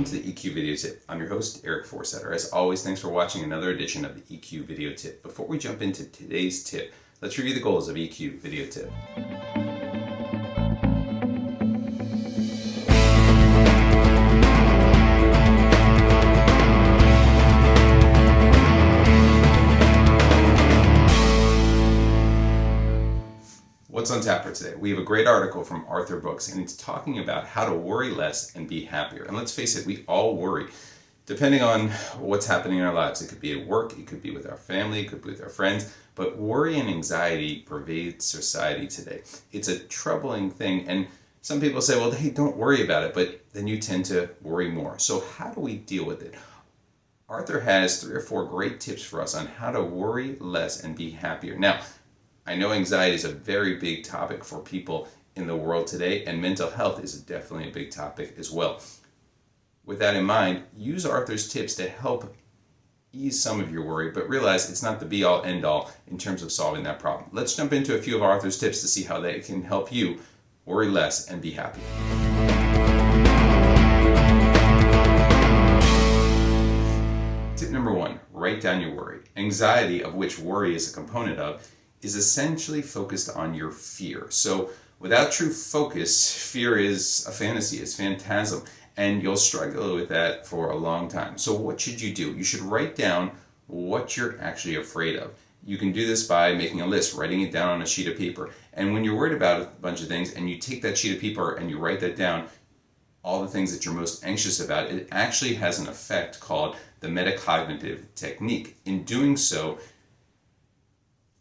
welcome to the EQ Video Tip. I'm your host, Eric Forsetter. As always, thanks for watching another edition of the EQ Video Tip. Before we jump into today's tip, let's review the goals of EQ Video Tip. What's on tap for today? We have a great article from Arthur Books, and it's talking about how to worry less and be happier. And let's face it, we all worry. Depending on what's happening in our lives, it could be at work, it could be with our family, it could be with our friends, but worry and anxiety pervades society today. It's a troubling thing, and some people say, well, hey, don't worry about it, but then you tend to worry more. So how do we deal with it? Arthur has 3 or 4 great tips for us on how to worry less and be happier. Now, I know anxiety is a very big topic for people in the world today, and mental health is definitely a big topic as well. With that in mind, use Arthur's tips to help ease some of your worry, but realize it's not the be-all, end-all in terms of solving that problem. Let's jump into a few of Arthur's tips to see how they can help you worry less and be happy. Tip number 1, write down your worry. Anxiety, of which worry is a component of, is essentially focused on your fear. So without true focus, fear is a fantasy, it's phantasm, and you'll struggle with that for a long time. So what should you do? You should write down what you're actually afraid of. You can do this by making a list, writing it down on a sheet of paper. And when you're worried about a bunch of things and you take that sheet of paper and you write that down, all the things that you're most anxious about, it actually has an effect called the metacognitive technique. In doing so,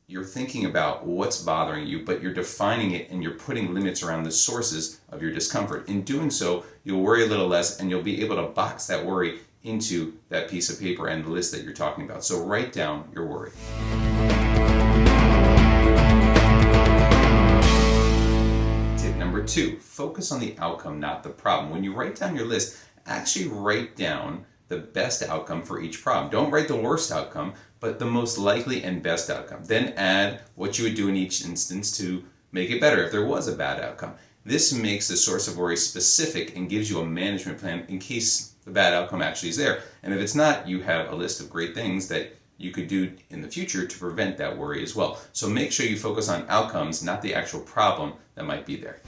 you're thinking about what's bothering you, but you're defining it and you're putting limits around the sources of your discomfort. In doing so, you'll worry a little less and you'll be able to box that worry into that piece of paper and the list that you're talking about. So write down your worry. Tip number 2, focus on the outcome, not the problem. When you write down your list, actually write down the best outcome for each problem. Don't write the worst outcome, but the most likely and best outcome. Then add what you would do in each instance to make it better if there was a bad outcome. This makes the source of worry specific and gives you a management plan in case the bad outcome actually is there. And if it's not, you have a list of great things that you could do in the future to prevent that worry as well. So make sure you focus on outcomes, not the actual problem that might be there.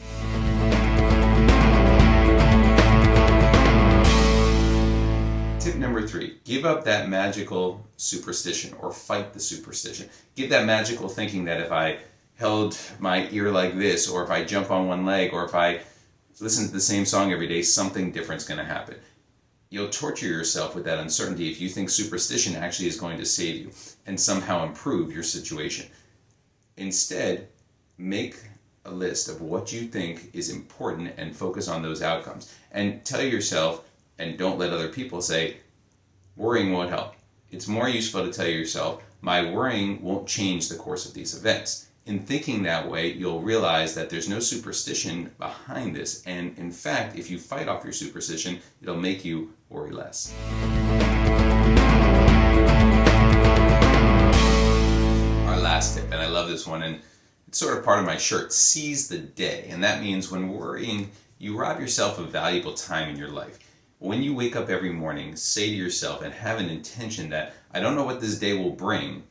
Tip number 3, give up that magical superstition or fight the superstition. Give that magical thinking that if I held my ear like this, or if I jump on one leg, or if I listen to the same song every day, something different's going to happen. You'll torture yourself with that uncertainty if you think superstition actually is going to save you and somehow improve your situation. Instead, make a list of what you think is important and focus on those outcomes. And tell yourself, and don't let other people say, worrying won't help. It's more useful to tell yourself, my worrying won't change the course of these events. In thinking that way, you'll realize that there's no superstition behind this, and in fact, if you fight off your superstition, it'll make you worry less. Our last tip, and I love this one, and it's sort of part of my shirt, seize the day. And that means when worrying, you rob yourself of valuable time in your life. When you wake up every morning, say to yourself and have an intention that I don't know what this day will bring,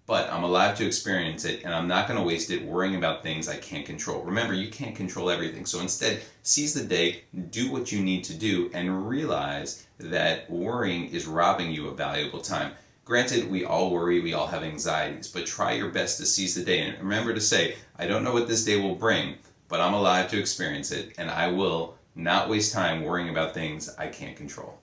but I'm alive to experience it and I'm not going to waste it worrying about things I can't control. Remember, you can't control everything. So instead, seize the day, do what you need to do, and realize that worrying is robbing you of valuable time. Granted, we all worry, we all have anxieties, but try your best to seize the day. And remember to say, I don't know what this day will bring, but I'm alive to experience it, and I will not waste time worrying about things I can't control.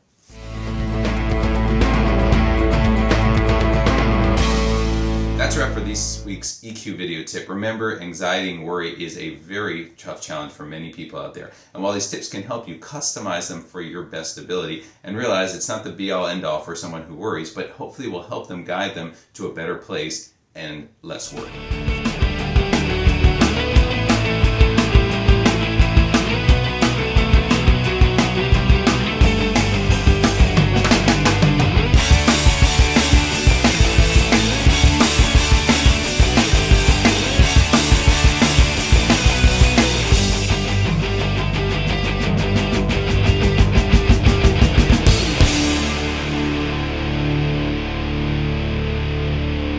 That's a wrap for this week's EQ video tip. Remember, anxiety and worry is a very tough challenge for many people out there. And while these tips can help you, customize them for your best ability and realize it's not the be-all, end-all for someone who worries, but hopefully will help them guide them to a better place and less worry.